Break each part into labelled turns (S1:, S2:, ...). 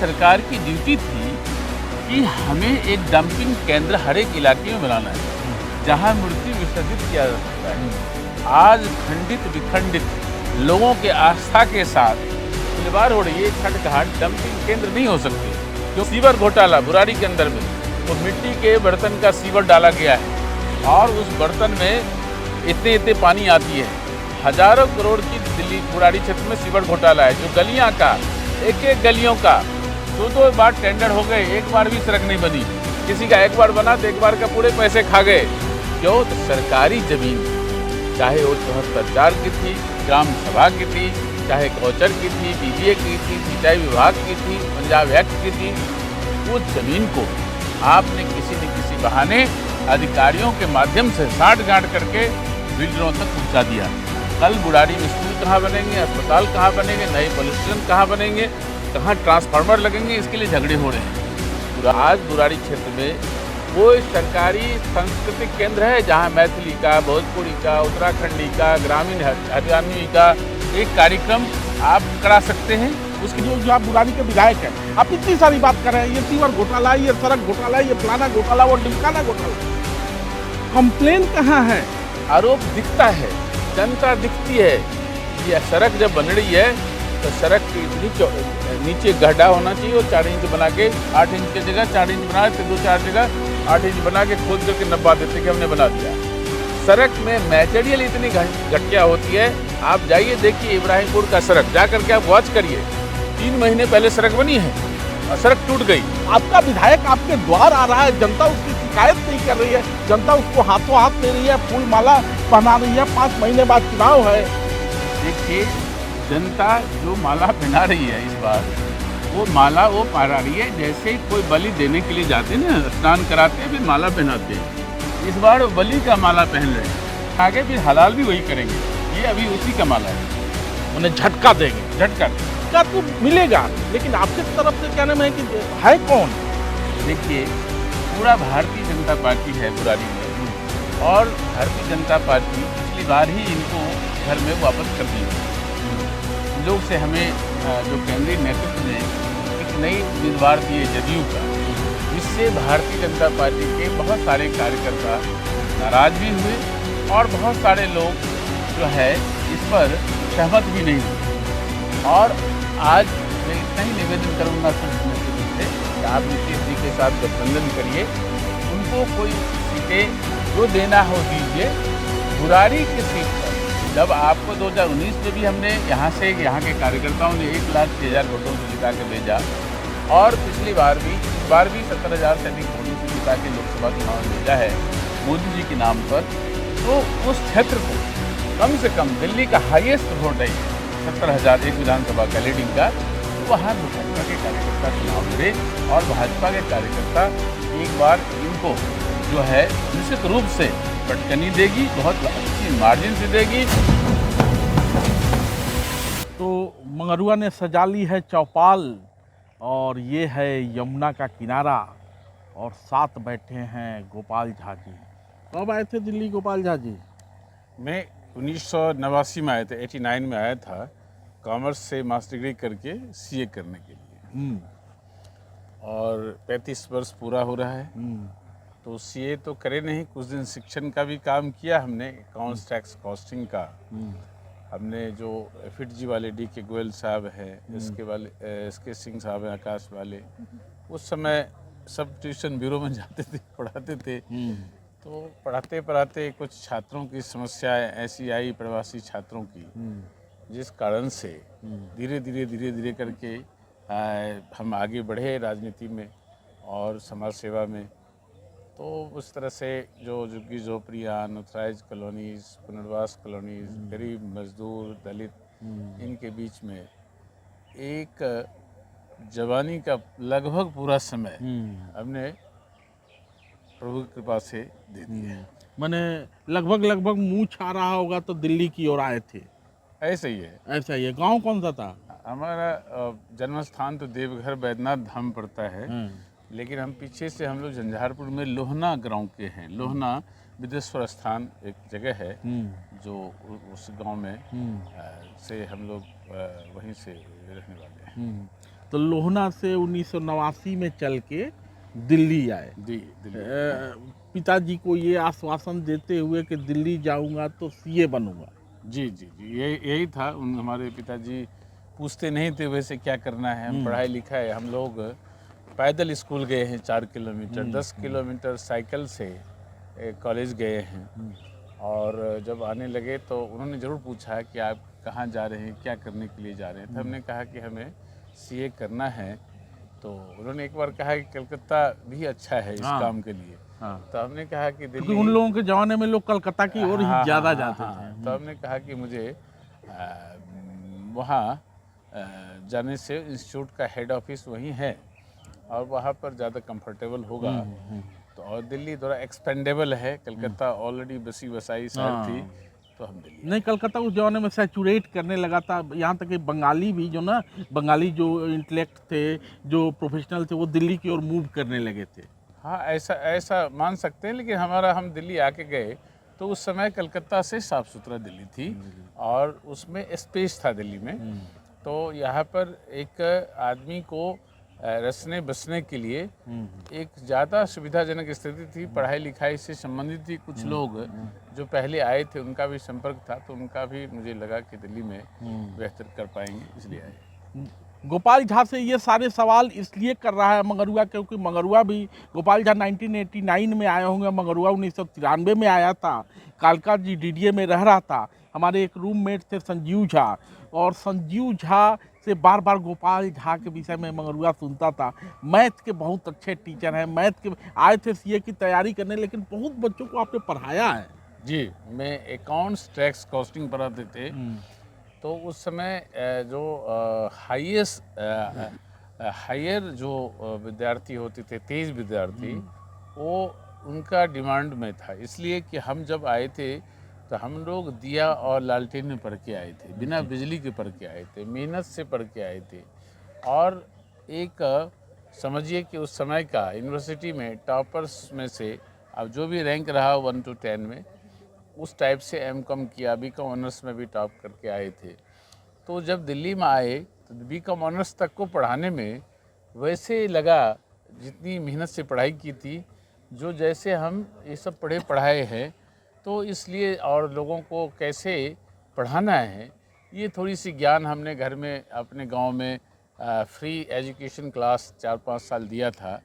S1: सरकार की ड्यूटी थी कि हमें एक डंपिंग केंद्र हर एक इलाके में बनाना है जहां मूर्ति विसर्जित किया जा सकता है। आज खंडित विखंडित लोगों के आस्था के साथ खिलवाड़ हो रही है। छठ घाट डंपिंग केंद्र नहीं हो सकते। जो सीवर घोटाला बुराड़ी के अंदर में वो मिट्टी के बर्तन का सीवर डाला गया है और उस बर्तन में इतने इतने पानी आती है। हजारों करोड़ की दिल्ली बुराड़ी क्षेत्र में सीवर घोटाला है। जो गलियां का एक एक गलियों का दो बार टेंडर हो गए, एक बार भी सड़क नहीं बनी। किसी का एक बार बना तो एक बार का पूरे पैसे खा गए। क्यों? तो सरकारी जमीन, चाहे वो 74 की थी, ग्राम सभा की थी, चाहे गौचर की थी, बीडीए की थी, सिंचाई विभाग की थी, पंजाब एक्ट की थी, उस जमीन को आपने किसी न किसी बहाने अधिकारियों के माध्यम से साठ गांठ करके बिल्डरों तक पहुंचा दिया। कल बुराड़ी में स्कूल कहाँ बनेंगे, अस्पताल कहाँ बनेंगे, नए पुलिस स्टेशन कहाँ बनेंगे, कहाँ ट्रांसफार्मर लगेंगे, इसके लिए झगड़े हो रहे हैं। आज बुराड़ी क्षेत्र में वो सरकारी सांस्कृतिक केंद्र है जहाँ मैथिली का, भोजपुरी का, उत्तराखंडी का, ग्रामीण हरियाणवी का एक कार्यक्रम आप करा सकते हैं।
S2: उसके लिए जो आप बुराड़ी के विधायक हैं, आप इतनी सारी बात कर रहे हैं, ये सीवर घोटाला, ये सड़क घोटाला, ये फलाना घोटाला, वो ढिमकाना घोटाला, कंप्लेन कहाँ है?
S1: आरोप दिखता है, जनता दिखती है। ये सड़क जब बन रही है तो सड़क की नीचे गड्ढा होना चाहिए और 4 इंच बना के 8 इंच की जगह 4 इंच बना देते, 2-4 जगह 8 इंच बना के खोद करके नब्बा देते कि हमने बना दिया। सड़क में मैटेरियल इतनी घटिया होती है। आप जाइए देखिए इब्राहिमपुर का सड़क, जा करके आप वॉच करिए। 3 महीने पहले सड़क बनी है और सड़क टूट गई।
S2: आपका विधायक आपके द्वार आ रहा है, जनता उसकी शिकायत नहीं कर रही है, जनता उसको हाथों हाथ दे रही है, फूल माला पहना रही है। 5 महीने बाद चुनाव है।
S1: देखिए, जनता जो माला पहना रही है इस बार, वो माला वो पहना रही है जैसे कोई बलि देने के लिए जाते हैं ना, स्नान कराते हैं फिर माला पहनाते हैं। इस बार बलि का माला पहन रहे हैं। आगे फिर हलाल भी वही करेंगे। ये अभी उसी का माला है।
S2: उन्हें झटका देंगे।
S1: झटका
S2: क्या तो मिलेगा, लेकिन आपकी तरफ से क्या नाम है कि है कौन?
S1: देखिए, पूरा भारतीय जनता पार्टी है बुराड़ी में और भारतीय जनता पार्टी पिछली बार ही इनको घर में वापस कर दी। लोग से हमें जो केंद्रीय नेतृत्व ने एक नई उम्मीदवार दिए जदयू का, जिससे भारतीय जनता पार्टी के बहुत सारे कार्यकर्ता नाराज भी हुए और बहुत सारे लोग जो है इस पर सहमत भी नहीं हुए। और आज मैं इतना ही निवेदन करूँगा संसद से कि आप नीतीश जी के साथ गठबंधन करिए, उनको कोई सीटें जो देना हो दीजिए। बुराड़ी की सीट पर जब आपको 2019 में भी हमने यहाँ के कार्यकर्ताओं ने 1,06,000 वोटों से जिता के भेजा और पिछली बार भी, इस बार भी 70,000 से अधिक वोटों से जिता के लोकसभा चुनाव में भेजा है मोदी जी के नाम पर। तो उस क्षेत्र को कम से कम दिल्ली का हाईएस्ट वोट है 70,000 एक विधानसभा का लीडिंग का, तो वहाँ भाजपा के कार्यकर्ता चुनाव लड़े और भाजपा के कार्यकर्ता एक बार इनको जो है निश्चित रूप से पटकनी देगी, बहुत अच्छी मार्जिन से देगी।
S2: तो मंगरुआ ने सजा ली है चौपाल और ये है यमुना का किनारा और साथ बैठे हैं गोपाल झा जी। कब आए थे दिल्ली गोपाल झा जी?
S1: मैं 1989 में आया था, 89 में आया था कॉमर्स से मास्टर डिग्री करके सीए करने के लिए। और 35 वर्ष पूरा हो रहा है। तो सीए तो करे नहीं, कुछ दिन शिक्षण का भी काम किया हमने, अकाउंट्स टैक्स कॉस्टिंग का। हमने जो FITG वाले DK गोयल साहब हैं, SK सिंह साहब हैं, आकाश वाले, उस समय सब ट्यूशन ब्यूरो में जाते थे, पढ़ाते थे। तो पढ़ाते पढ़ाते कुछ छात्रों की समस्याएं ऐसी आई, प्रवासी छात्रों की, जिस कारण से धीरे धीरे करके हम आगे बढ़े राजनीति में और समाज सेवा में। तो उस तरह से जो झुग्गी झोपड़ियाँ, अनऑथराइज्ड कॉलोनीज, पुनर्वास कॉलोनीज, गरीब मजदूर, दलित, इनके बीच में एक जवानी का लगभग पूरा समय हमने प्रभु की कृपा से दे दिया।
S2: मैंने लगभग मूछ आ रहा होगा तो दिल्ली की ओर आए थे।
S1: ऐसा ही है।
S2: ऐसा ही है। गांव कौन सा था?
S1: हमारा जन्म स्थान तो देवघर बैद्यनाथ धाम पड़ता है, लेकिन हम पीछे से हम लोग झंझारपुर में लोहना गांव के हैं। लोहना विदेश्वर स्थान एक जगह है जो उस गांव में से हम लोग वहीं से रहने वाले हैं।
S2: तो लोहना से 1989 में चल के दिल्ली आए।
S1: जी दिल्ली।
S2: पिताजी को ये आश्वासन देते हुए कि दिल्ली जाऊंगा तो सीए बनूंगा।
S1: जी जी जी, यही था। हमारे पिताजी पूछते नहीं थे वैसे क्या करना है, हम पढ़ाई लिखाई, हम लोग पैदल स्कूल गए हैं 4 किलोमीटर, 10 किलोमीटर साइकिल से कॉलेज गए हैं। और जब आने लगे तो उन्होंने ज़रूर पूछा कि आप कहाँ जा रहे हैं, क्या करने के लिए जा रहे हैं। तो हमने कहा कि हमें सीए करना है। तो उन्होंने एक बार कहा कि कलकत्ता भी अच्छा है इस काम के लिए। तो हमने कहा कि दिल्ली,
S2: क्योंकि उन लोगों के जमाने में लोग कलकत्ता की ओर ही ज़्यादा जाते थे।
S1: तो हमने कहा कि मुझे वहाँ जाने से इंस्टीट्यूट का हेड ऑफिस वहीं है और वहाँ पर ज़्यादा कंफर्टेबल होगा। तो और दिल्ली थोड़ा एक्सपेंडेबल है, कलकत्ता ऑलरेडी बसी बसाई शहर थी, तो हम दिल्ली।
S2: नहीं, कलकत्ता उस जमाने में सैचुरेट करने लगा था, यहाँ तक कि बंगाली भी जो ना, बंगाली जो इंटेलेक्ट थे, जो प्रोफेशनल थे, वो दिल्ली की ओर मूव करने लगे थे।
S1: हाँ, ऐसा मान सकते हैं। लेकिन हम दिल्ली आके गए तो उस समय कलकत्ता से साफ सुथरा दिल्ली थी और उसमें स्पेस था दिल्ली में। तो यहाँ पर एक आदमी को रचने बसने के लिए एक ज़्यादा सुविधाजनक स्थिति थी। पढ़ाई लिखाई से संबंधित थी। कुछ लोग जो पहले आए थे उनका भी संपर्क था, तो उनका भी मुझे लगा कि दिल्ली में बेहतर कर पाएंगे, इसलिए आए।
S2: गोपाल झा से ये सारे सवाल इसलिए कर रहा है मंगरुआ, क्योंकि मंगरुआ भी, गोपाल झा 1989 में आए होंगे, मंगरुआ 1993 में आया था। कालका जी डीडीए में रह रहा था। हमारे एक रूममेट थे संजीव झा, और संजीव झा से बार बार गोपाल झा के विषय में मंगरुआ सुनता था। मैथ के बहुत अच्छे टीचर हैं, मैथ के आए थे सीए की तैयारी करने, लेकिन बहुत बच्चों को आपने पढ़ाया है।
S1: जी, मैं अकाउंट्स, टैक्स, कॉस्टिंग पढ़ाते थे। तो उस समय जो हायर जो विद्यार्थी होते थे, तेज विद्यार्थी, वो उनका डिमांड में था। इसलिए कि हम जब आए थे तो हम लोग दिया और लालटेन में पढ़ के आए थे, बिना बिजली के पढ़ के आए थे, मेहनत से पढ़ के आए थे। और एक समझिए कि उस समय का यूनिवर्सिटी में टॉपर्स में से अब जो भी रैंक रहा 1 to 10 में, उस टाइप से एमकॉम किया, बीकॉम ऑनर्स में भी टॉप करके आए थे। तो जब दिल्ली में आए तो बीकॉम ऑनर्स तक को पढ़ाने में वैसे लगा जितनी मेहनत से पढ़ाई की थी, जो जैसे हम ये सब पढ़े पढ़ाए हैं। तो इसलिए और लोगों को कैसे पढ़ाना है, ये थोड़ी सी ज्ञान हमने घर में अपने गांव में फ्री एजुकेशन क्लास 4-5 साल दिया था,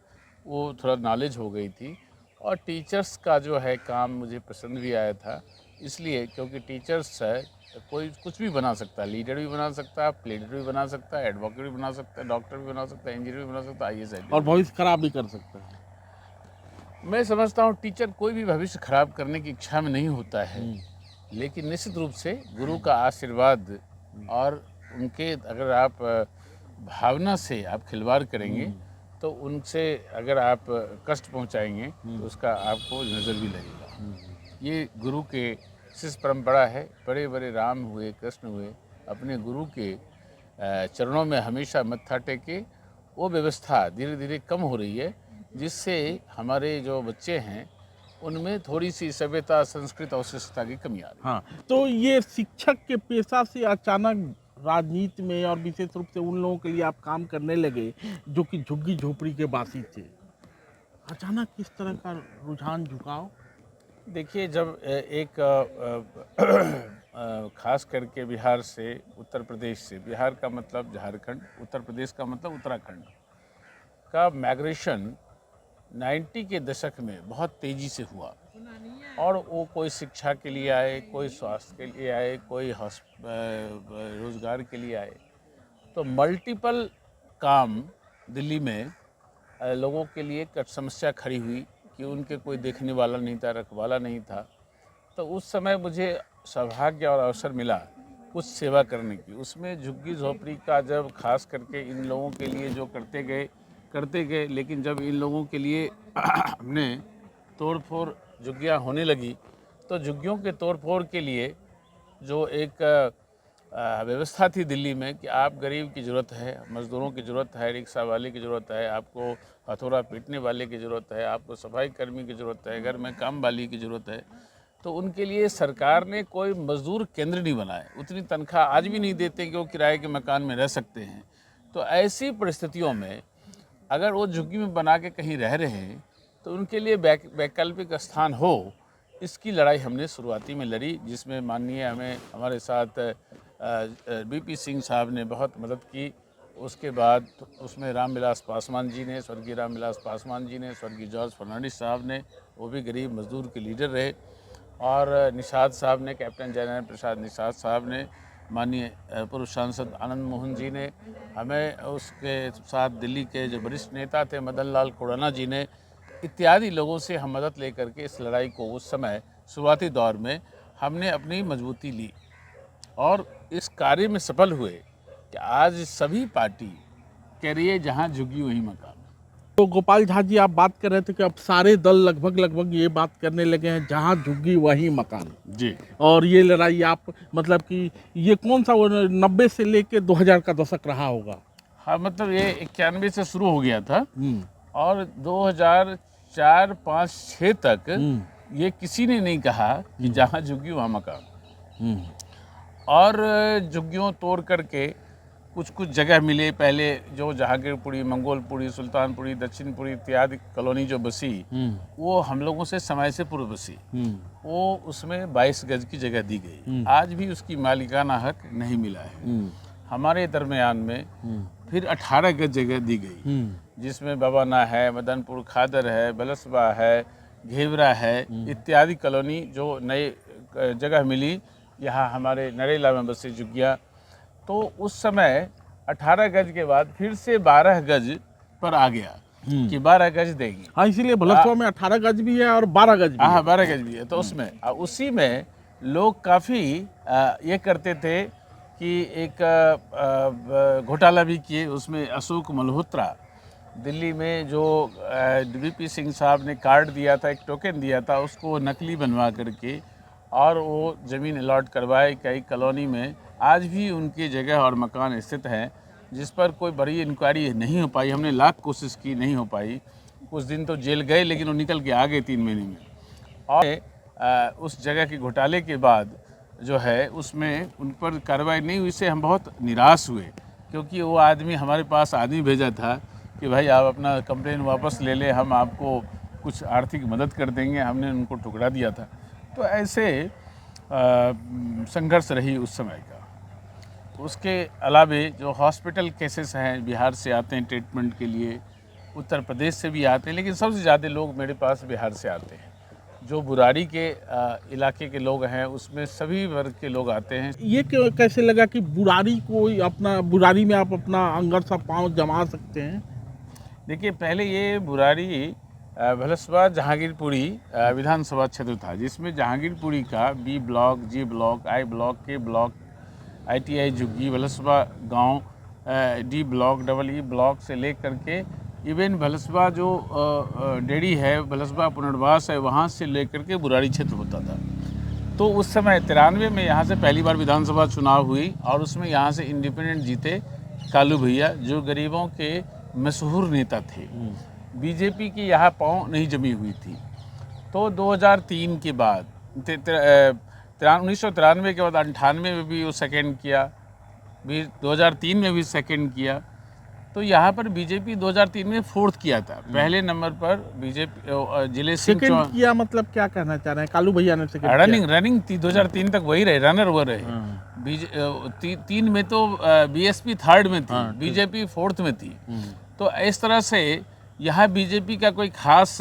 S1: वो थोड़ा नॉलेज हो गई थी। और टीचर्स का जो है काम मुझे पसंद भी आया था, इसलिए क्योंकि टीचर्स है कोई कुछ भी बना सकता है, लीडर भी बना सकता है, प्लेडर भी बना सकता है, एडवोकेट भी बना सकता है, डॉक्टर भी बना सकता है, इंजीनियर भी बना सकता है, आईएएस
S2: और भविष्य खराब भी कर सकता है।
S1: मैं समझता हूँ टीचर कोई भी भविष्य खराब करने की इच्छा में नहीं होता है, लेकिन निश्चित रूप से गुरु का आशीर्वाद और उनके अगर आप भावना से आप खिलवाड़ करेंगे तो उनसे अगर आप कष्ट पहुंचाएंगे तो उसका आपको नज़र भी लगेगा। ये गुरु के शिष्य परंपरा है। बड़े बड़े राम हुए, कृष्ण हुए, अपने गुरु के चरणों में हमेशा मत्था टेके। वो व्यवस्था धीरे धीरे कम हो रही है, जिससे हमारे जो बच्चे हैं उनमें थोड़ी सी सभ्यता, संस्कृत और शिष्टता की कमी आ रही है।
S2: हाँ, तो ये शिक्षक के पेशा से अचानक राजनीति में, और विशेष रूप से उन लोगों के लिए आप काम करने लगे जो कि झुग्गी झोपड़ी के वासी थे, अचानक किस तरह का रुझान, झुकाव?
S1: देखिए, जब एक खास करके बिहार से, उत्तर प्रदेश से, बिहार का मतलब झारखंड, उत्तर प्रदेश का मतलब उत्तराखंड का माइग्रेशन 90 के दशक में बहुत तेज़ी से हुआ। और वो कोई शिक्षा के लिए आए, कोई स्वास्थ्य के लिए आए, कोई रोज़गार के लिए आए। तो मल्टीपल काम दिल्ली में लोगों के लिए समस्या खड़ी हुई कि उनके कोई देखने वाला नहीं था, रखवाला नहीं था। तो उस समय मुझे सौभाग्य और अवसर मिला कुछ सेवा करने की। उसमें झुग्गी झोपड़ी का जब खास करके इन लोगों के लिए जो करते गए, लेकिन जब इन लोगों के लिए हमने तोड़ फोड़ झुग्गियाँ होने लगी, तो झुग्गियों के तोड़ फोड़ के लिए जो एक व्यवस्था थी दिल्ली में कि आप गरीब की ज़रूरत है, मज़दूरों की ज़रूरत है, रिक्शा वाले की ज़रूरत है, आपको हथौड़ा पीटने वाले की ज़रूरत है, आपको सफाई कर्मी की ज़रूरत है, घर में काम वाली की ज़रूरत है। तो उनके लिए सरकार ने कोई मज़दूर केंद्र नहीं बनाए। उतनी तनख्वाह आज भी नहीं देते कि वो किराए के मकान में रह सकते हैं। तो ऐसी परिस्थितियों में अगर वो झुग्गी में बना के कहीं रह रहे हैं तो उनके लिए वैकल्पिक स्थान हो, इसकी लड़ाई हमने शुरुआती में लड़ी, जिसमें माननीय हमारे साथ बीपी सिंह साहब ने बहुत मदद की। उसके बाद उसमें रामविलास पासवान जी ने, स्वर्गीय रामविलास पासवान जी ने, स्वर्गीय जॉर्ज फर्नांडिस साहब ने, वो भी गरीब मजदूर के लीडर रहे, और निषाद साहब ने, कैप्टन जयनारायण प्रसाद निषाद साहब ने, माननीय पूर्व सांसद आनंद मोहन जी ने, हमें उसके साथ दिल्ली के जो वरिष्ठ नेता थे मदन लाल खुराना जी ने, इत्यादि लोगों से हम मदद लेकर के इस लड़ाई को उस समय शुरुआती दौर में हमने अपनी मजबूती ली और इस कार्य में सफल हुए कि आज सभी पार्टी कह रही है जहाँ झुग्गी वहीं मकान।
S2: तो गोपाल झा जी, आप बात कर रहे थे कि अब सारे दल लगभग ये बात करने लगे हैं जहाँ झुग्गी वहीं मकान
S1: जी।
S2: और ये लड़ाई आप मतलब कि ये कौन सा 90 से लेके 2000 का दशक रहा होगा?
S1: हाँ, मतलब ये 91 से शुरू हो गया था और 2004, 5, 6 तक ये किसी ने नहीं कहा कि जहाँ झुग्गी वहाँ मकान। और झुग्गियों तोड़ करके कुछ जगह मिले, पहले जो जहांगीरपुरी, मंगोलपुरी, सुल्तानपुरी, दक्षिणपुरी इत्यादि कॉलोनी जो बसी, वो हम लोगों से समय से पूर्व बसी, वो उसमें 22 गज की जगह दी गई। आज भी उसकी मालिकाना हक नहीं मिला है। हमारे दरमियान में फिर 18 गज जगह दी गई, जिसमें बबाना है, मदनपुर खादर है, बलसबा है, घेवरा है इत्यादि कॉलोनी जो नए जगह मिली यहाँ हमारे नरेला में बसे झुग्गियाँ। तो उस समय 18 गज के बाद फिर से 12 गज पर आ गया कि 12 गज देंगे।
S2: हाँ, इसीलिए भलसवा में 18 गज भी है और 12 गज भी है।
S1: हाँ, 12 गज भी है। तो उसमें उसी में लोग काफ़ी ये करते थे कि एक घोटाला भी किए। उसमें अशोक मल्होत्रा दिल्ली में जो बीपी सिंह साहब ने कार्ड दिया था, एक टोकन दिया था, उसको नकली बनवा करके और वो ज़मीन अलॉट करवाए कई कॉलोनी में। आज भी उनकी जगह और मकान स्थित हैं, जिस पर कोई बड़ी इंक्वायरी नहीं हो पाई। हमने लाख कोशिश की, नहीं हो पाई। कुछ दिन तो जेल गए, लेकिन वो निकल के आ गए 3 महीने में। और उस जगह के घोटाले के बाद जो है उसमें उन पर कार्रवाई नहीं हुई, इससे हम बहुत निराश हुए, क्योंकि वो आदमी हमारे पास आदमी भेजा था कि भाई आप अपना कंप्लेन वापस ले लें, हम आपको कुछ आर्थिक मदद कर देंगे। हमने उनको ठुकरा दिया था। तो ऐसे संघर्ष रही उस समय का। उसके अलावे जो हॉस्पिटल केसेस हैं, बिहार से आते हैं ट्रीटमेंट के लिए, उत्तर प्रदेश से भी आते हैं, लेकिन सबसे ज़्यादा लोग मेरे पास बिहार से आते हैं। जो बुराड़ी के इलाके के लोग हैं उसमें सभी वर्ग के लोग आते हैं।
S2: ये कैसे लगा कि बुराड़ी में आप अपना अंगरसा पाँव जमा सकते हैं?
S1: देखिए, पहले ये बुराड़ी भलसबा जहांगीरपुरी विधानसभा क्षेत्र था, जिसमें जहांगीरपुरी का B block, ji block, I block, के ब्लॉक, ITI झुग्गी, भलसबा गांव, D block, double E block से लेकर के इवन भलसबा जो डेरी है, भलसबा पुनर्वास है, वहाँ से लेकर के बुराड़ी क्षेत्र होता था। तो उस समय 93 में यहाँ से पहली बार विधानसभा चुनाव हुई और उसमें यहाँ से इंडिपेंडेंट जीते कालू भैया, जो गरीबों के मशहूर नेता थे। बीजेपी की यहाँ पाँव नहीं जमी हुई थी। तो 2003 के बाद 1993 के बाद 98 में भी वो सेकेंड किया, 2003 में भी सेकेंड किया। तो यहाँ पर बीजेपी 2003 में 4th किया था। पहले नंबर पर बीजेपी जिले
S2: सेकेंड किया, मतलब क्या कहना चाह रहे हैं? कालू भैया ने सेकेंड
S1: रनिंग थी 2003 तक, वही रहे, रनर वो रहे। 3 में तो BSP 3rd में थी, बीजेपी 4th में थी। तो इस तरह से यहाँ बीजेपी का कोई खास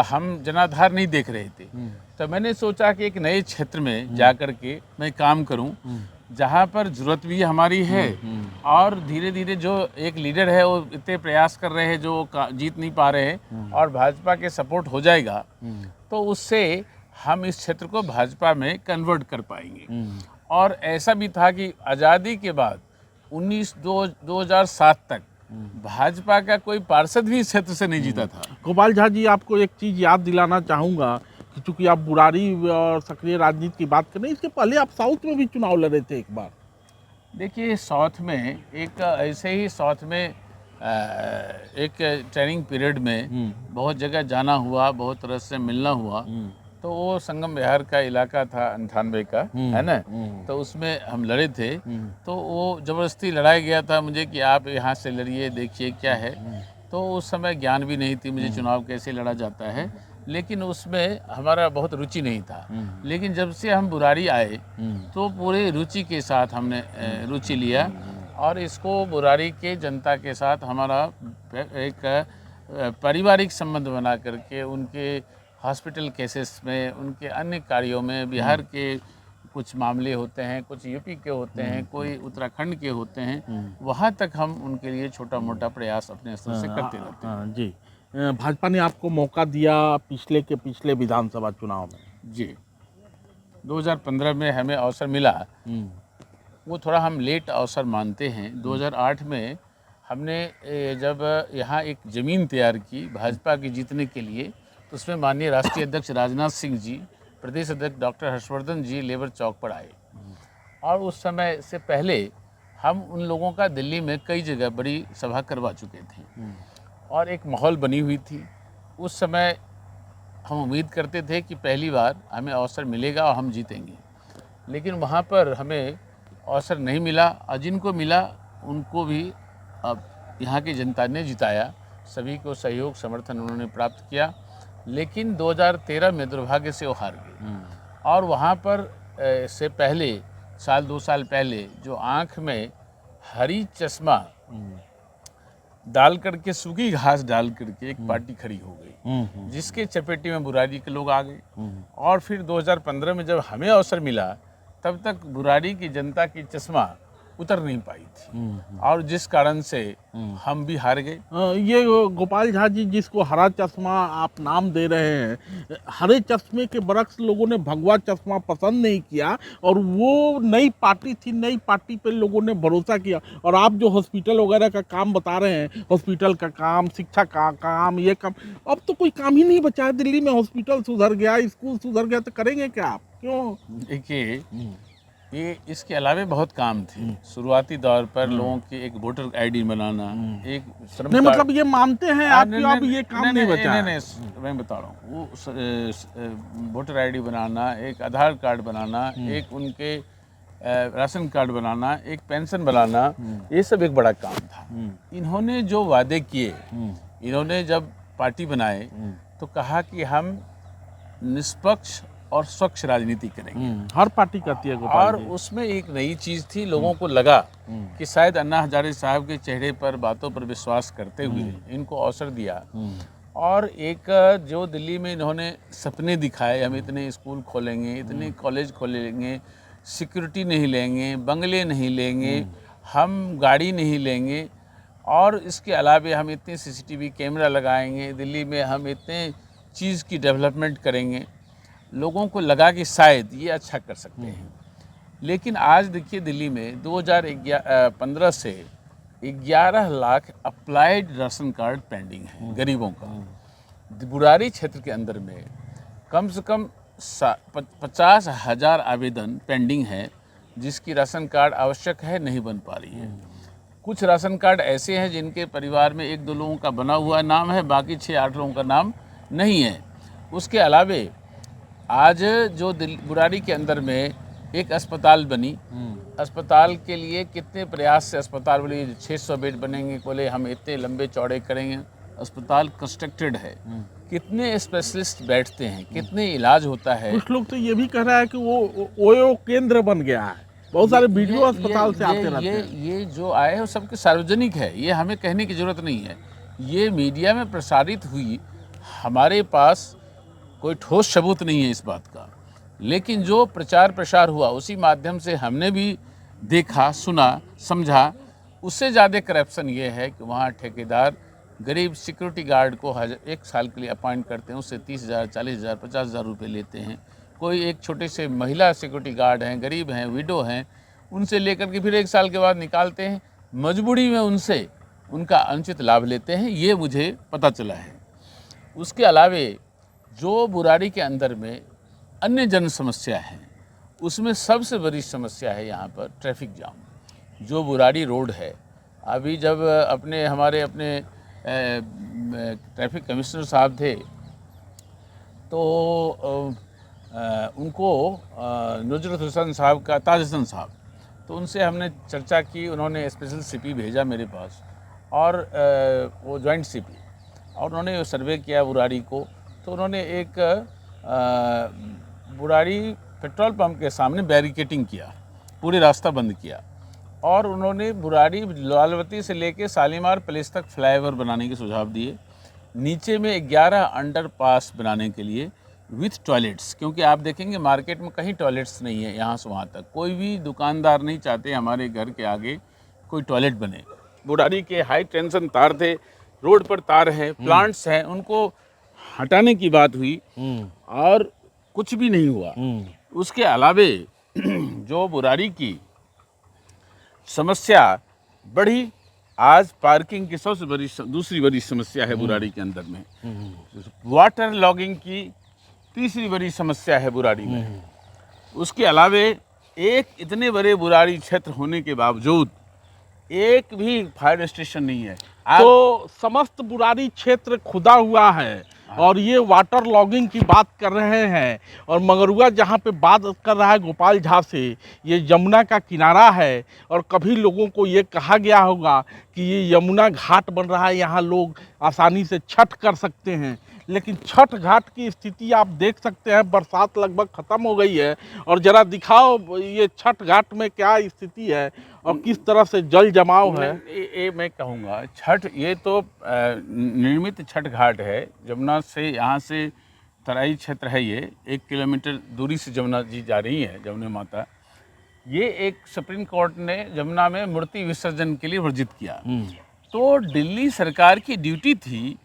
S1: हम जनाधार नहीं देख रहे थे। तो मैंने सोचा कि एक नए क्षेत्र में जा कर के मैं काम करूं, जहाँ पर ज़रूरत भी हमारी है और धीरे धीरे जो एक लीडर है वो इतने प्रयास कर रहे हैं जो जीत नहीं पा रहे हैं और भाजपा के सपोर्ट हो जाएगा तो उससे हम इस क्षेत्र को भाजपा में कन्वर्ट कर पाएंगे। और ऐसा भी था कि आज़ादी के बाद 2007 तक भाजपा का कोई पार्षद भी इस क्षेत्र से नहीं जीता था।
S2: गोपाल झा जी, आपको एक चीज़ याद दिलाना चाहूँगा कि चूँकि आप बुराड़ी और सक्रिय राजनीति की बात कर रहे हैं, इसके पहले आप साउथ में भी चुनाव लड़े थे एक बार।
S1: देखिए, साउथ में एक ऐसे ही साउथ में एक ट्रेनिंग पीरियड में बहुत जगह जाना हुआ, बहुत तरह से मिलना हुआ। तो वो संगम विहार का इलाका था 98 का, है ना। तो उसमें हम लड़े थे, तो वो ज़बरदस्ती लड़ाया गया था मुझे कि आप यहाँ से लड़िए, देखिए क्या है। तो उस समय ज्ञान भी नहीं थी मुझे चुनाव कैसे लड़ा जाता है, लेकिन उसमें हमारा बहुत रुचि नहीं था। लेकिन जब से हम बुराड़ी आए तो पूरे रुचि के साथ हमने रुचि लिया, और इसको बुराड़ी के जनता के साथ हमारा एक पारिवारिक संबंध बना करके उनके हॉस्पिटल केसेस में, उनके अन्य कार्यों में, बिहार के कुछ मामले होते हैं, कुछ यूपी के होते हैं, कोई उत्तराखंड के होते हैं, वहाँ तक हम उनके लिए छोटा मोटा प्रयास अपने स्तर से करते रहते हैं।
S2: जी, भाजपा ने आपको मौका दिया पिछले विधानसभा चुनाव में।
S1: जी, 2015 में हमें अवसर मिला, वो थोड़ा हम लेट अवसर मानते हैं। 2008 में हमने जब यहाँ एक ज़मीन तैयार की भाजपा की जीतने के लिए, तो उसमें माननीय राष्ट्रीय अध्यक्ष राजनाथ सिंह जी, प्रदेश अध्यक्ष डॉक्टर हर्षवर्धन जी लेबर चौक पर आए, और उस समय से पहले हम उन लोगों का दिल्ली में कई जगह बड़ी सभा करवा चुके थे, और एक माहौल बनी हुई थी। उस समय हम उम्मीद करते थे कि पहली बार हमें अवसर मिलेगा और हम जीतेंगे, लेकिन वहाँ पर हमें अवसर नहीं मिला, और जिनको मिला उनको भी अब यहाँ की जनता ने जिताया, सभी को सहयोग समर्थन उन्होंने प्राप्त किया। लेकिन 2013 में दुर्भाग्य से वो हार गए, और वहाँ पर से पहले साल 2 साल पहले जो आँख में हरी चश्मा डाल करके, सूखी घास डाल करके एक पार्टी खड़ी हो गई, जिसके चपेटे में बुराड़ी के लोग आ गए। और फिर 2015 में जब हमें अवसर मिला, तब तक बुराड़ी की जनता की चश्मा उतर नहीं पाई थी, और जिस कारण से हम भी हार गए।
S2: ये गोपाल झा जी जिसको हरा चश्मा आप नाम दे रहे हैं, हरे चश्मे के बरक्स लोगों ने भगवा चश्मा पसंद नहीं किया, और वो नई पार्टी थी, नई पार्टी पे लोगों ने भरोसा किया। और आप जो हॉस्पिटल वगैरह का काम बता रहे हैं, हॉस्पिटल का काम, शिक्षा का काम, ये काम, अब तो कोई काम ही नहीं बचा है दिल्ली में। हॉस्पिटल सुधर गया, स्कूल सुधर गया, तो करेंगे क्या आप? क्यों?
S1: देखिए, ये इसके अलावे बहुत काम थे। शुरुआती दौर पर लोगों की एक वोटर आईडी बनाना, एक श्रम
S2: नहीं,
S1: कार्ड-
S2: मतलब ये मानते हैं आप कि अब ये काम नहीं बचा है?
S1: नहीं, मैं बता रहा हूँ, वो वोटर आईडी बनाना, एक आधार कार्ड बनाना, एक उनके राशन कार्ड बनाना, एक पेंशन बनाना, ये सब एक बड़ा काम था। इन्होंने जो वादे किए, इन्होंने जब पार्टी बनाए तो कहा कि हम निष्पक्ष और स्वच्छ राजनीति करेंगे।
S2: हर पार्टी करती है गोपाल
S1: और
S2: जी।
S1: उसमें एक नई चीज़ थी, लोगों को लगा कि शायद अन्ना हजारे साहब के चेहरे पर, बातों पर विश्वास करते हुए इनको अवसर दिया। और एक जो दिल्ली में इन्होंने सपने दिखाए, हम इतने स्कूल खोलेंगे, इतने कॉलेज खोलेंगे, सिक्योरिटी नहीं लेंगे, बंगले नहीं लेंगे, हम गाड़ी नहीं लेंगे, और इसके अलावे हम इतने सीसीटीवी कैमरा लगाएंगे दिल्ली में, हम इतने चीज़ की डेवलपमेंट करेंगे, लोगों को लगा कि शायद ये अच्छा कर सकते हैं। लेकिन आज देखिए, दिल्ली में 2015 से 11 lakh applied ration card pending है गरीबों का। बुराड़ी क्षेत्र के अंदर में कम से कम 50,000 आवेदन पेंडिंग है, जिसकी राशन कार्ड आवश्यक है, नहीं बन पा रही है। कुछ राशन कार्ड ऐसे हैं जिनके परिवार में 1-2 लोगों का बना हुआ नाम है, बाकी 6-8 लोगों का नाम नहीं है। उसके अलावे आज जो बुराड़ी के अंदर में एक अस्पताल बनी, अस्पताल के लिए कितने प्रयास से अस्पताल बनी, 600 बेड बनेंगे, बोले हम इतने लंबे चौड़े करेंगे, अस्पताल कंस्ट्रक्टेड है, कितने स्पेशलिस्ट बैठते हैं, कितने इलाज होता है।
S2: कुछ लोग तो ये भी कह रहा है कि वो ओयो केंद्र बन गया है, बहुत सारे वीडियो अस्पताल से आते रहते हैं।
S1: ये जो आए हैं वो सबके सार्वजनिक है, ये हमें कहने की जरूरत नहीं है। ये मीडिया में प्रसारित हुई, हमारे पास कोई ठोस सबूत नहीं है इस बात का, लेकिन जो प्रचार प्रसार हुआ उसी माध्यम से हमने भी देखा, सुना, समझा। उससे ज़्यादा करप्शन ये है कि वहाँ ठेकेदार गरीब सिक्योरिटी गार्ड को 1 साल के लिए अपॉइंट करते हैं, उससे 30,000, 40,000, 50,000 रुपये लेते हैं। कोई एक छोटे से महिला सिक्योरिटी गार्ड हैं, गरीब हैं, विडो हैं, उनसे लेकर के फिर 1 साल के बाद निकालते हैं, मजबूरी में उनसे उनका अनुचित लाभ लेते हैं, ये मुझे पता चला है। उसके अलावे जो बुराड़ी के अंदर में अन्य जन समस्या है, उसमें सबसे बड़ी समस्या है यहाँ पर ट्रैफिक जाम। जो बुराड़ी रोड है, अभी जब हमारे अपने ट्रैफिक कमिश्नर साहब थे, तो उनको नुजरत हुसैन साहब का ताज हसन साहब, तो उनसे हमने चर्चा की। उन्होंने स्पेशल सीपी भेजा मेरे पास और वो जॉइंट सीपी, और उन्होंने सर्वे किया बुराड़ी को। तो उन्होंने एक बुराड़ी पेट्रोल पंप के सामने बैरिकेटिंग किया, पूरे रास्ता बंद किया, और उन्होंने बुराड़ी लालवती से लेके शालीमार पैलेस तक फ्लाईओवर बनाने के सुझाव दिए। नीचे में 11 अंडरपास बनाने के लिए विथ टॉयलेट्स, क्योंकि आप देखेंगे मार्केट में कहीं टॉयलेट्स नहीं है। यहाँ से वहाँ तक कोई भी दुकानदार नहीं चाहते हमारे घर के आगे कोई टॉयलेट बने। बुराड़ी के हाई टेंशन तार थे, रोड पर तार हैं, प्लांट्स हैं, उनको हटाने की बात हुई और कुछ भी नहीं हुआ। उसके अलावे जो बुराड़ी की समस्या बढ़ी, आज पार्किंग की सबसे बड़ी दूसरी बड़ी समस्या है बुराड़ी के अंदर में। वाटर लॉगिंग की तीसरी बड़ी समस्या है बुराड़ी में। उसके अलावे एक इतने बड़े बुराड़ी क्षेत्र होने के बावजूद एक भी फायर स्टेशन नहीं है।
S2: तो समस्त बुराड़ी क्षेत्र खुदा हुआ है और ये वाटर लॉगिंग की बात कर रहे हैं। और मंगरुआ जहाँ पे बात कर रहा है गोपाल झा से, ये यमुना का किनारा है और कभी लोगों को ये कहा गया होगा कि ये यमुना घाट बन रहा है, यहाँ लोग आसानी से छठ कर सकते हैं। लेकिन छठ घाट की स्थिति आप देख सकते हैं, बरसात लगभग ख़त्म हो गई है और ज़रा दिखाओ ये छठ घाट में क्या स्थिति है और किस तरह से जल जमाव है।
S1: मैं कहूँगा छठ, ये तो निर्मित छठ घाट है। जमुना से, यहाँ से तराई क्षेत्र है, ये 1 किलोमीटर दूरी से जमुना जी जा रही है, जमुना माता। ये एक सुप्रीम कोर्ट ने जमुना में मूर्ति विसर्जन के लिए वर्जित किया। तो दिल्ली सरकार की ड्यूटी थी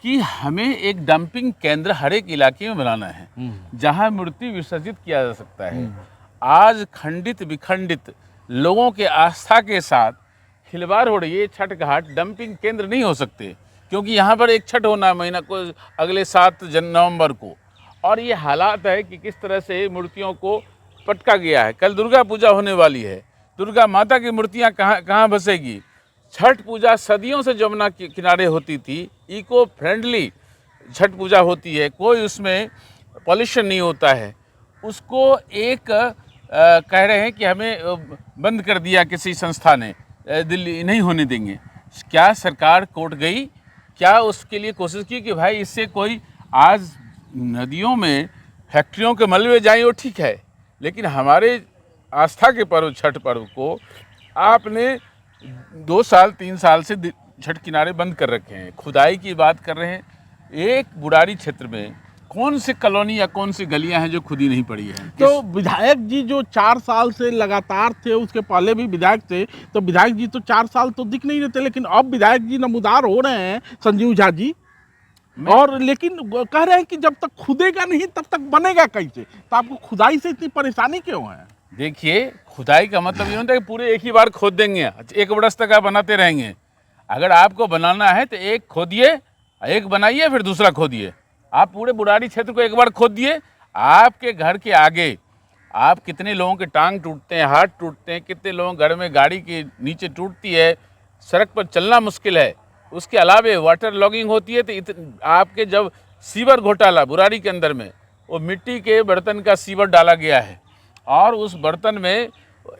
S1: कि हमें एक डंपिंग केंद्र हर एक इलाके में बनाना है जहां मूर्ति विसर्जित किया जा सकता है। आज खंडित विखंडित लोगों के आस्था के साथ खिलवाड़ हो रही है। छठ घाट डंपिंग केंद्र नहीं हो सकते, क्योंकि यहाँ पर एक छठ होना है महीना को अगले 7 नवंबर को, और ये हालात है कि किस तरह से मूर्तियों को पटका गया है। कल दुर्गा पूजा होने वाली है, दुर्गा माता की मूर्तियाँ कहाँ बसेगी। छठ पूजा सदियों से जमुना के किनारे होती थी, इको फ्रेंडली छठ पूजा होती है, कोई उसमें पॉल्यूशन नहीं होता है। उसको एक कह रहे हैं कि हमें बंद कर दिया किसी संस्था ने, दिल्ली नहीं होने देंगे। क्या सरकार कोर्ट गई? क्या उसके लिए कोशिश की कि भाई इससे कोई, आज नदियों में फैक्ट्रियों के मलबे जाएं वो ठीक है, लेकिन हमारे आस्था के पर्व छठ पर्व को आपने 2 साल 3 साल से छठ किनारे बंद कर रखे हैं। खुदाई की बात कर रहे हैं। एक बुराड़ी क्षेत्र में कौन सी कॉलोनी या कौन सी गलियां हैं जो खुदी नहीं पड़ी है?
S2: तो विधायक जी जो 4 साल से लगातार थे, उसके पहले भी विधायक थे, तो विधायक जी तो 4 साल तो दिख नहीं रहते, लेकिन अब विधायक जी नमूदार हो रहे हैं, संजीव झा जी। और लेकिन कह रहे हैं कि जब तक खुदेगा नहीं तब तक बनेगा कैसे? तो आपको खुदाई से इतनी परेशानी क्यों है?
S1: देखिए, खुदाई का मतलब ये होता है कि पूरे एक ही बार खोद देंगे, 1 बरस तक आप बनाते रहेंगे। अगर आपको बनाना है तो एक खोदिए, एक बनाइए, फिर दूसरा खोदिए। आप पूरे बुराड़ी क्षेत्र को एक बार खोद दिए, आपके घर के आगे आप कितने लोगों के टांग टूटते हैं, हाथ टूटते हैं, कितने लोगों घर में गाड़ी के नीचे टूटती है, सड़क पर चलना मुश्किल है। उसके अलावे वाटर लॉगिंग होती है। तो आपके जब सीवर घोटाला बुराड़ी के अंदर में, वो मिट्टी के बर्तन का सीवर डाला गया है और उस बर्तन में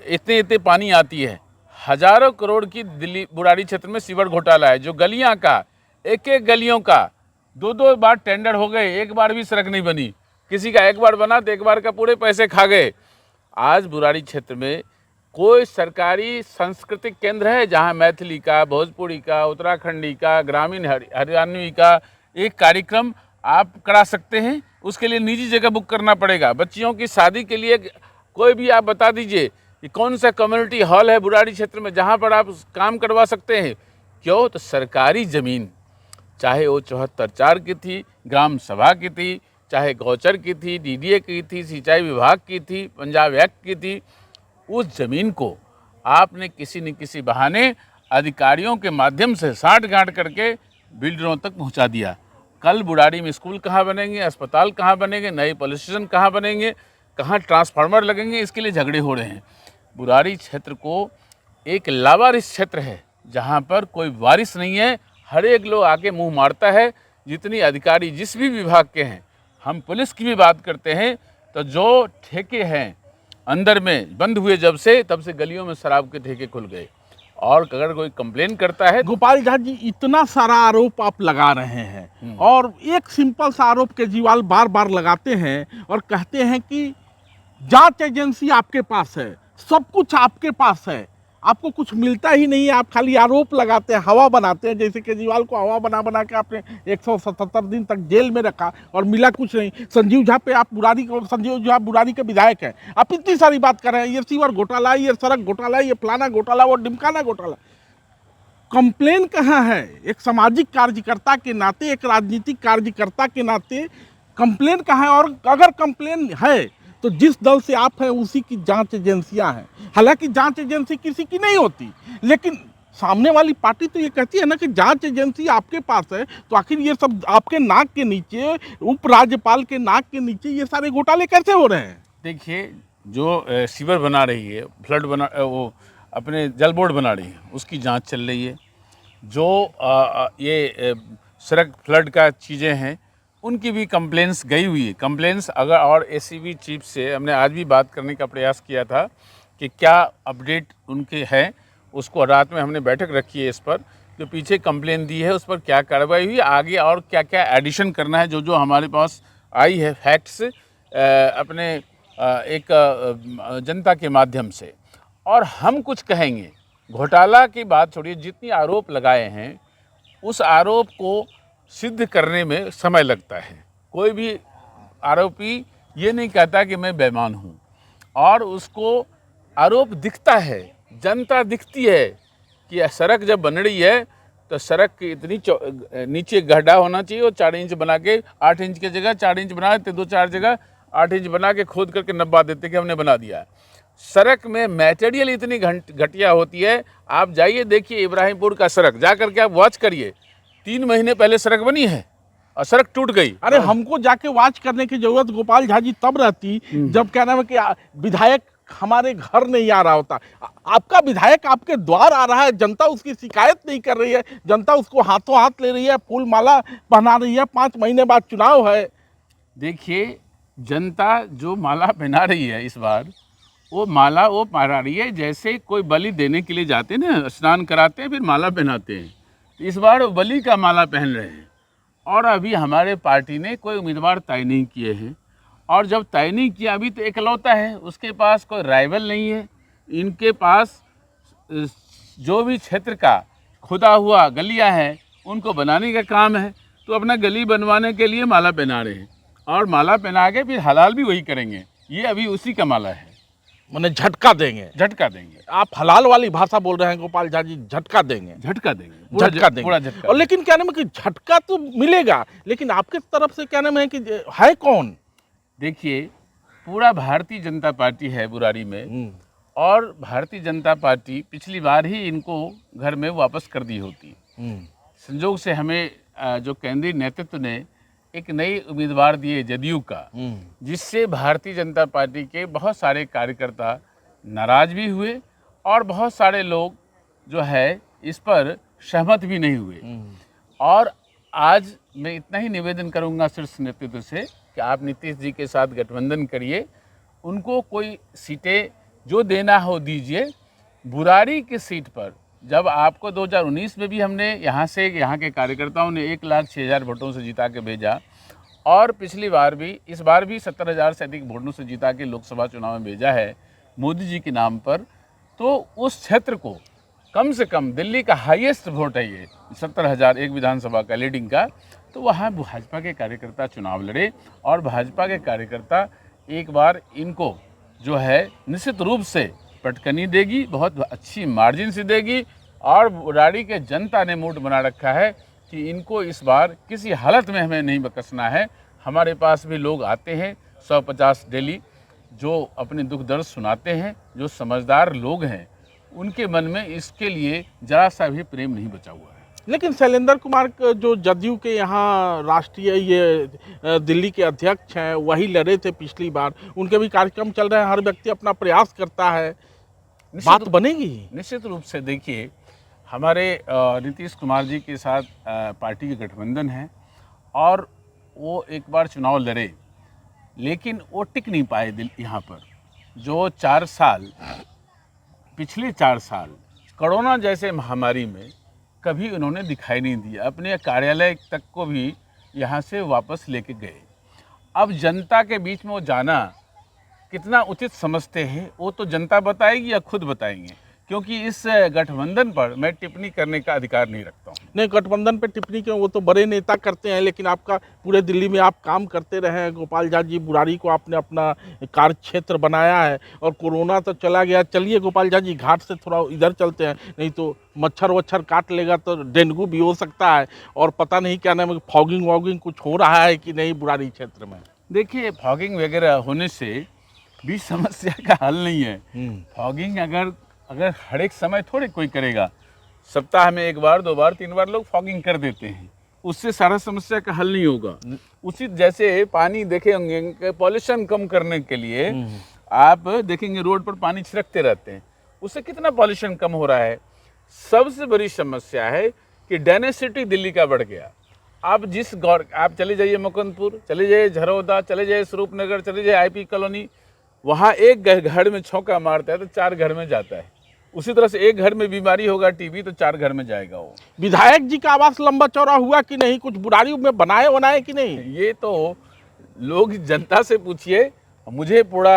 S1: इतने पानी आती है। हजारों करोड़ की दिल्ली बुराड़ी क्षेत्र में सीवर घोटाला है, जो गलियां का, एक गलियों का 2 बार टेंडर हो गए, एक बार भी सड़क नहीं बनी। किसी का एक बार बना तो एक बार का पूरे पैसे खा गए। आज बुराड़ी क्षेत्र में कोई सरकारी सांस्कृतिक केंद्र है जहां मैथिली का, भोजपुरी का, उत्तराखंडी का, ग्रामीण हरियाणवी का एक कार्यक्रम आप करा सकते हैं? उसके लिए निजी जगह बुक करना पड़ेगा। बच्चियों की शादी के लिए कोई भी आप बता दीजिए कि कौन सा कम्युनिटी हॉल है बुराड़ी क्षेत्र में जहां पर आप काम करवा सकते हैं। क्यों? तो सरकारी ज़मीन, चाहे वो 74/4 की थी, ग्राम सभा की थी, चाहे गौचर की थी, डीडीए की थी, सिंचाई विभाग की थी, पंजाब एक्ट की थी, उस ज़मीन को आपने किसी न किसी बहाने अधिकारियों के माध्यम से साठ-गांठ करके बिल्डरों तक पहुंचा दिया। कल बुराड़ी में स्कूल कहाँ बनेंगे, अस्पताल कहाँ बनेंगे, नए पुलिस स्टेशन कहाँ बनेंगे, कहाँ ट्रांसफार्मर लगेंगे, इसके लिए झगड़े हो रहे हैं। बुराड़ी क्षेत्र को एक लावारिस क्षेत्र है जहाँ पर कोई वारिस नहीं है, हर एक लोग आके मुंह मारता है। जितनी अधिकारी जिस भी विभाग के हैं, हम पुलिस की भी बात करते हैं, तो जो ठेके हैं अंदर में बंद हुए जब से, तब से गलियों में शराब के ठेके खुल गए। और अगर कोई कंप्लेन करता है,
S2: गोपाल झा जी, इतना सारा आरोप आप लगा रहे हैं और एक सिंपल सा आरोप केजरीवाल बार बार लगाते हैं और कहते हैं कि जांच एजेंसी आपके पास है, सब कुछ आपके पास है, आपको कुछ मिलता ही नहीं है, आप खाली आरोप लगाते हैं, हवा बनाते हैं। जैसे केजरीवाल को हवा बना बना के आपने 177 दिन तक जेल में रखा और मिला कुछ नहीं। संजीव झा पे आप बुरारी को, संजीव झा बुरारी के विधायक हैं, आप इतनी सारी बात कर रहे हैं, ये सीवर घोटाला, ये सड़क घोटाला, ये फलाना घोटाला, वो ढिमकाना घोटाला। कंप्लेन कहाँ है? एक सामाजिक कार्यकर्ता के नाते, एक राजनीतिक कार्यकर्ता के नाते कंप्लेन कहाँ है? और अगर कंप्लेन है तो जिस दल से आप हैं उसी की जांच एजेंसियां हैं। हालांकि जांच एजेंसी किसी की नहीं होती, लेकिन सामने वाली पार्टी तो ये कहती है ना कि जांच एजेंसी आपके पास है, तो आखिर ये सब आपके नाक के नीचे, उपराज्यपाल के नाक के नीचे ये सारे घोटाले कैसे हो रहे हैं?
S1: देखिए, जो सीवर बना रही है, फ्लड बना, वो अपने जल बोर्ड बना रही है, उसकी जांच चल रही है। जो ये सड़क फ्लड का चीज़ें हैं, उनकी भी कंप्लेंट्स गई हुई है। कंप्लेंट्स अगर, और एसीबी चीफ से हमने आज भी बात करने का प्रयास किया था कि क्या अपडेट उनके हैं, उसको रात में हमने बैठक रखी है इस पर, जो पीछे कंप्लेन दी है उस पर क्या कार्रवाई हुई, आगे और क्या क्या एडिशन करना है, जो जो हमारे पास आई है फैक्ट्स अपने एक जनता के माध्यम से। और हम कुछ कहेंगे, घोटाला की बात छोड़िए, जितनी आरोप लगाए हैं उस आरोप को सिद्ध करने में समय लगता है। कोई भी आरोपी ये नहीं कहता कि मैं बेईमान हूँ, और उसको आरोप दिखता है, जनता दिखती है कि सड़क जब बन रही है तो सड़क की इतनी नीचे गड्ढा होना चाहिए, और 4 इंच बना के 8 इंच की जगह 4 इंच बना देते, 2-4 जगह 8 इंच बना के खोद करके नब्बा देते कि हमने बना दिया। सड़क में मटेरियल इतनी घटिया होती है। आप जाइए देखिए इब्राहिमपुर का सड़क, जा करके आप वॉच करिए, 3 महीने पहले सड़क बनी है और सड़क टूट गई।
S2: अरे हमको जाके वॉच करने की जरूरत गोपाल झा जी तब रहती जब क्या नाम है कि विधायक हमारे घर नहीं आ रहा होता। आपका विधायक आपके द्वार आ रहा है, जनता उसकी शिकायत नहीं कर रही है, जनता उसको हाथों हाथ ले रही है, फूल माला पहना रही है। 5 महीने बाद चुनाव है।
S1: देखिए, जनता जो माला पहना रही है इस बार, वो माला वो पहना रही है जैसे कोई बलि देने के लिए जाते हैं ना, स्नान कराते हैं फिर माला पहनाते हैं, तो इस बार वो बलि का माला पहन रहे हैं। और अभी हमारे पार्टी ने कोई उम्मीदवार तय नहीं किए हैं, और जब तय नहीं किया, अभी तो एकलौता है, उसके पास कोई राइवल नहीं है। इनके पास जो भी क्षेत्र का खुदा हुआ गलियां हैं उनको बनाने का काम है, तो अपना गली बनवाने के लिए माला पहना रहे हैं, और माला पहना के फिर हलाल भी वही करेंगे। ये अभी उसी का माला है,
S2: मैंने झटका देंगे।
S1: झटका देंगे।
S2: आप हलाल वाली भाषा बोल रहे हैं गोपाल झा जी, झटका देंगे।
S1: झटका देंगे,
S2: झटका देंगे,
S1: पूरा झटका।
S2: और लेकिन क्या नाम है कि झटका तो मिलेगा, लेकिन आपके तरफ से क्या नाम है कि है कौन?
S1: देखिए, पूरा भारतीय जनता पार्टी है बुरारी में, और भारतीय जनता पार्टी पिछली बार ही इनको घर में वापस कर दी होती। संजोग से हमें जो केंद्रीय नेतृत्व ने एक नई उम्मीदवार दिए जदयू का, जिससे भारतीय जनता पार्टी के बहुत सारे कार्यकर्ता नाराज भी हुए, और बहुत सारे लोग जो है इस पर सहमत भी नहीं हुए। और आज मैं इतना ही निवेदन करूंगा शीर्ष नेतृत्व से कि आप नीतीश जी के साथ गठबंधन करिए, उनको कोई सीटें जो देना हो दीजिए। बुरारी की सीट पर जब आपको 2019 में भी हमने यहाँ के कार्यकर्ताओं ने 1,06,000 वोटों से जिता के भेजा, और पिछली बार भी, इस बार भी 70,000 से अधिक वोटों से जिता के लोकसभा चुनाव में भेजा है मोदी जी के नाम पर, तो उस क्षेत्र को कम से कम, दिल्ली का हाईएस्ट वोट है ये 70,000 एक विधानसभा का लीडिंग का, तो वहाँ भाजपा के कार्यकर्ता चुनाव लड़े, और भाजपा के कार्यकर्ता एक बार इनको जो है निश्चित रूप से पटकनी देगी, बहुत अच्छी मार्जिन से देगी। और बुराड़ी के जनता ने मूड बना रखा है कि इनको इस बार किसी हालत में हमें नहीं बकसना है। हमारे पास भी लोग आते हैं 150 डेली, जो अपने दुख दर्द सुनाते हैं, जो समझदार लोग हैं, उनके मन में इसके लिए जरा सा भी प्रेम नहीं बचा हुआ है।
S2: लेकिन शैलेंद्र कुमार जो जदयू के यहाँ राष्ट्रीय ये दिल्ली के अध्यक्ष हैं, वही लड़े थे पिछली बार, उनके भी कार्यक्रम चल रहे हैं, हर व्यक्ति अपना प्रयास करता है, बात बनेगी
S1: निश्चित रूप से। देखिए, हमारे नीतीश कुमार जी के साथ पार्टी के गठबंधन है, और वो एक बार चुनाव लड़े, लेकिन वो टिक नहीं पाए दिल यहाँ पर। जो 4 साल, पिछले 4 साल कोरोना जैसे महामारी में कभी उन्होंने दिखाई नहीं दिया, अपने कार्यालय तक को भी यहाँ से वापस लेके गए। अब जनता के बीच में वो जाना कितना उचित समझते हैं वो तो जनता बताएगी या खुद बताएंगे, क्योंकि इस गठबंधन पर मैं टिप्पणी करने का अधिकार नहीं रखता हूँ।
S2: नहीं, गठबंधन पे टिप्पणी क्यों, वो तो बड़े नेता करते हैं, लेकिन आपका पूरे दिल्ली में आप काम करते रहे हैं। गोपाल झा जी, बुराड़ी को आपने अपना कार्य क्षेत्र बनाया है और कोरोना तो चला गया। चलिए गोपाल झा जी, घाट से थोड़ा इधर चलते हैं, नहीं तो मच्छर वच्छर काट लेगा तो डेंगू भी हो सकता है। और पता नहीं क्या नाम है, फॉगिंग वॉगिंग कुछ हो रहा है कि नहीं बुराड़ी क्षेत्र में?
S1: देखिए, फॉगिंग वगैरह होने से भी समस्या का हल नहीं है। फॉगिंग अगर हर एक समय थोड़े कोई करेगा, सप्ताह में 1 बार 2 बार 3 बार लोग फॉगिंग कर देते हैं, उससे सारा समस्या का हल नहीं होगा। उसी जैसे पानी देखे होंगे, पॉल्यूशन कम करने के लिए आप देखेंगे रोड पर पानी छिड़कते रहते हैं, उससे कितना पॉल्यूशन कम हो रहा है। सबसे बड़ी समस्या है कि डेंसिटी दिल्ली का बढ़ गया। आप आप चले जाइए मुकुंदपुर, चले जाइए झरोदा, चले जाइए स्वरूपनगर, चले जाइए IP कॉलोनी, वहाँ एक घर में छौंका मारता है तो 4 घर में जाता है। उसी तरह से एक घर में बीमारी होगा TB तो 4 घर में जाएगा वो।
S2: विधायक जी का आवास लंबा चौड़ा हुआ कि नहीं? कुछ बुराड़ी में बनाए कि नहीं?
S1: ये तो लोग जनता से पूछिए, मुझे पूरा,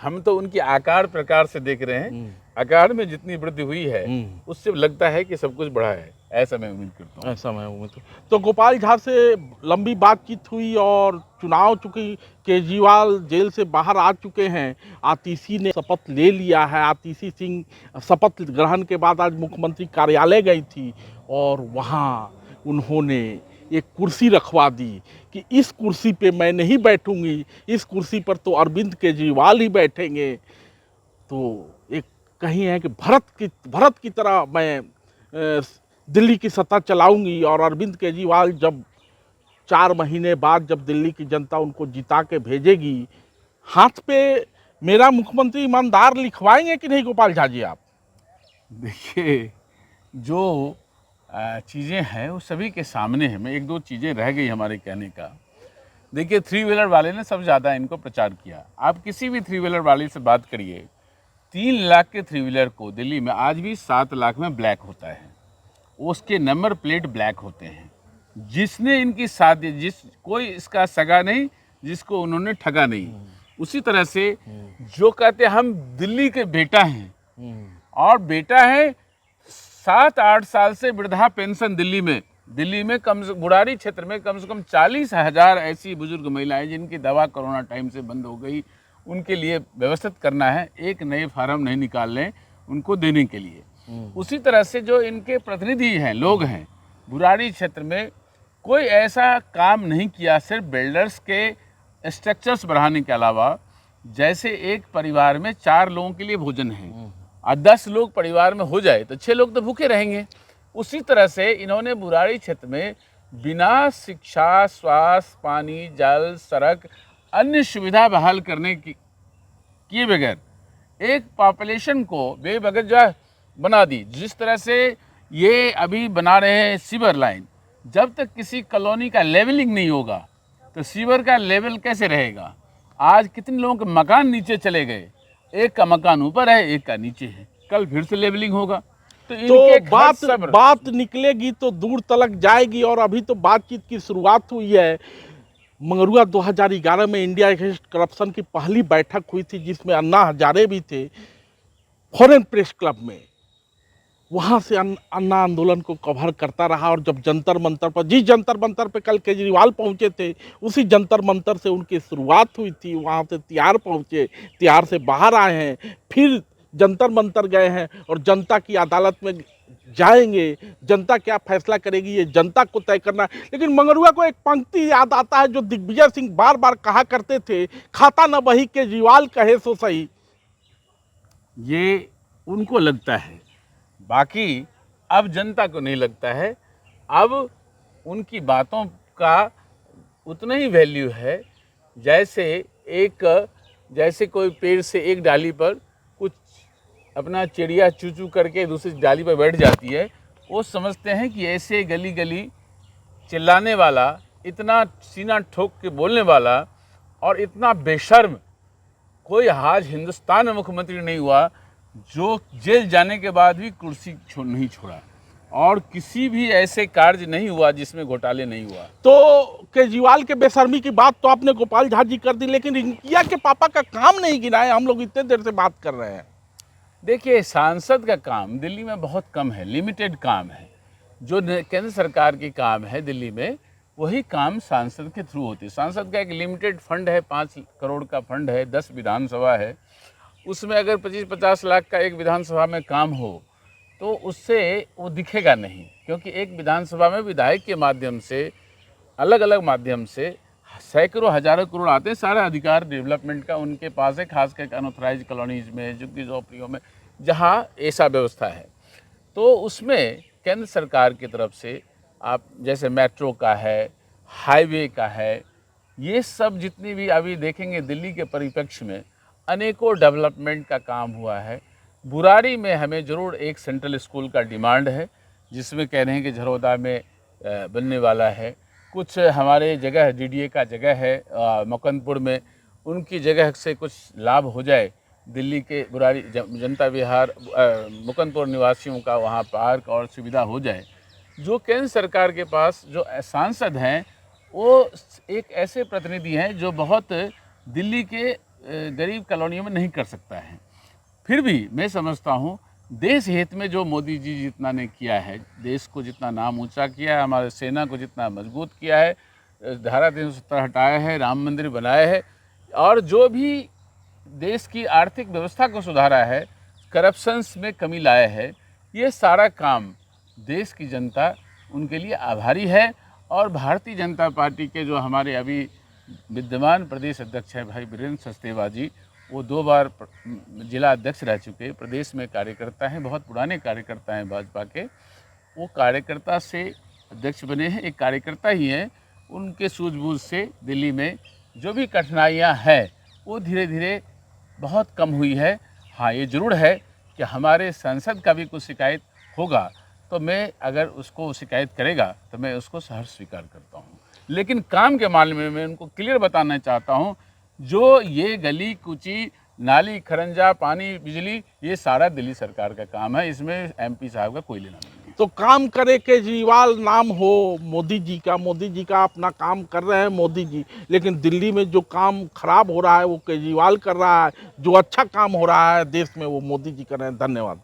S1: हम तो उनकी आकार प्रकार से देख रहे हैं, आकार में जितनी वृद्धि हुई है उससे लगता है कि सब कुछ बढ़ा है, ऐसा मैं उम्मीद करता हूँ।
S2: ऐसा मैं उम्मीद तो गोपाल झा से लंबी बातचीत हुई और चुनाव, चूंकि केजरीवाल जेल से बाहर आ चुके हैं, आतिशी ने शपथ ले लिया है। आतिशी सिंह शपथ ग्रहण के बाद आज मुख्यमंत्री कार्यालय गई थी और वहाँ उन्होंने एक कुर्सी रखवा दी कि इस कुर्सी पे मैं नहीं बैठूंगी, इस कुर्सी पर तो अरविंद केजरीवाल ही बैठेंगे। तो एक कहीं है कि भरत की तरह मैं दिल्ली की सत्ता चलाऊंगी और अरविंद केजरीवाल जब 4 महीने बाद जब दिल्ली की जनता उनको जिता के भेजेगी, हाथ पे मेरा मुख्यमंत्री ईमानदार लिखवाएंगे कि नहीं गोपाल झा जी आप?
S1: देखिए, जो चीज़ें हैं वो सभी के सामने हैं। मैं 1-2 चीज़ें रह गई हमारे कहने का। देखिए, 3 व्हीलर वाले ने सबसे ज़्यादा इनको प्रचार किया। आप किसी भी 3 व्हीलर वाले से बात करिए, 3 लाख के 3 व्हीलर को दिल्ली में आज भी 7 लाख में ब्लैक होता है, उसके नंबर प्लेट ब्लैक होते हैं। जिसने इनकी शादी, कोई इसका सगा नहीं जिसको उन्होंने ठगा नहीं। उसी तरह से जो कहते हैं हम दिल्ली के बेटा हैं, और बेटा है 7-8 साल से वृद्धा पेंशन दिल्ली में बुराड़ी क्षेत्र में कम से कम 40,000 ऐसी बुजुर्ग महिलाएं जिनकी दवा कोरोना टाइम से बंद हो गई, उनके लिए व्यवस्थित करना है। एक नए फार्म नहीं निकाल लें उनको देने के लिए। उसी तरह से जो इनके प्रतिनिधि हैं, लोग हैं, बुराड़ी क्षेत्र में कोई ऐसा काम नहीं किया, सिर्फ बिल्डर्स के स्ट्रक्चर्स बढ़ाने के अलावा। जैसे एक परिवार में 4 लोगों के लिए भोजन है और 10 लोग परिवार में हो जाए तो 6 लोग तो भूखे रहेंगे। उसी तरह से इन्होंने बुराड़ी क्षेत्र में बिना शिक्षा, स्वास्थ्य, पानी, जल, सड़क, अन्य सुविधा बहाल करने की किए बगैर एक पॉपुलेशन को बेवजह बना दी। जिस तरह से ये अभी बना रहे हैं सीवर लाइन, जब तक किसी कॉलोनी का लेवलिंग नहीं होगा तो सीवर का लेवल कैसे रहेगा? आज कितने लोगों के मकान नीचे चले गए, एक का मकान ऊपर है, एक का नीचे है, कल फिर से लेवलिंग होगा
S2: तो बात निकलेगी तो दूर तलक जाएगी। और अभी तो बातचीत की शुरुआत हुई है। मंगरुआ 2011 में इंडिया अगेंस्ट करप्शन की पहली बैठक हुई थी, जिसमें अन्ना हजारे भी थे फॉरेन प्रेस क्लब में। वहाँ से अन्ना आंदोलन को कवर करता रहा। और जब जंतर मंतर पर, जिस जंतर मंतर पर कल केजरीवाल पहुँचे थे, उसी जंतर मंतर से उनकी शुरुआत हुई थी। वहाँ से तिहाड़ पहुँचे, तिहाड़ से बाहर आए हैं, फिर जंतर मंतर गए हैं और जनता की अदालत में जाएंगे। जनता क्या फैसला करेगी ये जनता को तय करना है। लेकिन मंगरुआ को एक पंक्ति याद आता है जो दिग्विजय सिंह बार बार कहा करते थे, खाता न बही केजरीवाल कहे सो सही।
S1: ये उनको लगता है, बाकी अब जनता को नहीं लगता है। अब उनकी बातों का उतना ही वैल्यू है जैसे कोई पेड़ से एक डाली पर कुछ अपना चिड़िया चू चू करके दूसरी डाली पर बैठ जाती है। वो समझते हैं कि ऐसे गली गली चिल्लाने वाला, इतना सीना ठोक के बोलने वाला और इतना बेशर्म कोई आज हिंदुस्तान में मुख्यमंत्री नहीं हुआ जो जेल जाने के बाद भी कुर्सी नहीं छोड़ा, और किसी भी ऐसे कार्य नहीं हुआ जिसमें घोटाले नहीं हुआ।
S2: तो केजरीवाल के बेशर्मी की बात तो आपने गोपाल झा जी कर दी, लेकिन रिंकिया के पापा का काम नहीं गिनाए। हम लोग इतने देर से बात कर रहे हैं।
S1: देखिए, सांसद का काम दिल्ली में बहुत कम है, लिमिटेड काम है। जो केंद्र सरकार की काम है दिल्ली में, वही काम सांसद के थ्रू होती है। सांसद का एक लिमिटेड फंड है, 5 करोड़ का फंड है, 10 विधानसभा है। उसमें अगर 25-50 लाख का एक विधानसभा में काम हो तो उससे वो दिखेगा नहीं, क्योंकि एक विधानसभा में विधायक के माध्यम से, अलग अलग माध्यम से सैकड़ों हजारों करोड़ आते हैं। सारा अधिकार डेवलपमेंट का उनके पास है, खासकर अनऑथराइज कॉलोनीज में, झुग्गी झोपड़ियों में, जहाँ ऐसा व्यवस्था है। तो उसमें केंद्र सरकार की तरफ से आप जैसे मेट्रो का है, हाईवे का है, ये सब जितनी भी अभी देखेंगे दिल्ली के परिप्रेक्ष्य में अनेकों डेवलपमेंट का काम हुआ है। बुराड़ी में हमें ज़रूर एक सेंट्रल स्कूल का डिमांड है, जिसमें कह रहे हैं कि झरोदा में बनने वाला है। कुछ हमारे जगह डीडीए का जगह है मुकंदपुर में, उनकी जगह से कुछ लाभ हो जाए। दिल्ली के बुराड़ी जनता विहार मुकंदपुर निवासियों का वहाँ पार्क और सुविधा हो जाए। जो केंद्र सरकार के पास जो सांसद हैं वो एक ऐसे प्रतिनिधि हैं जो बहुत दिल्ली के गरीब कॉलोनियों में नहीं कर सकता है। फिर भी मैं समझता हूँ देश हित में जो मोदी जी जितना ने किया है, देश को जितना नाम ऊंचा किया है, हमारे सेना को जितना मजबूत किया है, धारा 370 हटाया है, राम मंदिर बनाया है, और जो भी देश की आर्थिक व्यवस्था को सुधारा है, करप्शंस में कमी लाया है, ये सारा काम देश की जनता उनके लिए आभारी है। और भारतीय जनता पार्टी के जो हमारे अभी विद्यमान प्रदेश अध्यक्ष है भाई वीरेंद्र सचदेवा जी, वो 2 बार जिला अध्यक्ष रह चुके, प्रदेश में कार्यकर्ता हैं, बहुत पुराने कार्यकर्ता हैं भाजपा के। वो कार्यकर्ता से अध्यक्ष बने हैं, एक कार्यकर्ता ही हैं। उनके सूझबूझ से दिल्ली में जो भी कठिनाइयाँ हैं वो धीरे धीरे बहुत कम हुई है। हाँ, ये ज़रूर है कि हमारे सांसद का भी कुछ शिकायत होगा तो मैं, अगर उसको शिकायत करेगा तो मैं उसको सहर्ष स्वीकार करता हूँ। लेकिन काम के मामले में मैं उनको क्लियर बताना चाहता हूँ, जो ये गली कुची, नाली खरंजा, पानी, बिजली, ये सारा दिल्ली सरकार का काम है, इसमें एमपी साहब का कोई लेना नहीं है।
S2: तो काम करे केजरीवाल नाम हो मोदी जी का अपना काम कर रहे हैं मोदी जी, लेकिन दिल्ली में जो काम खराब हो रहा है वो केजरीवाल कर रहा है, जो अच्छा काम हो रहा है देश में वो मोदी जी कर रहे हैं। धन्यवाद।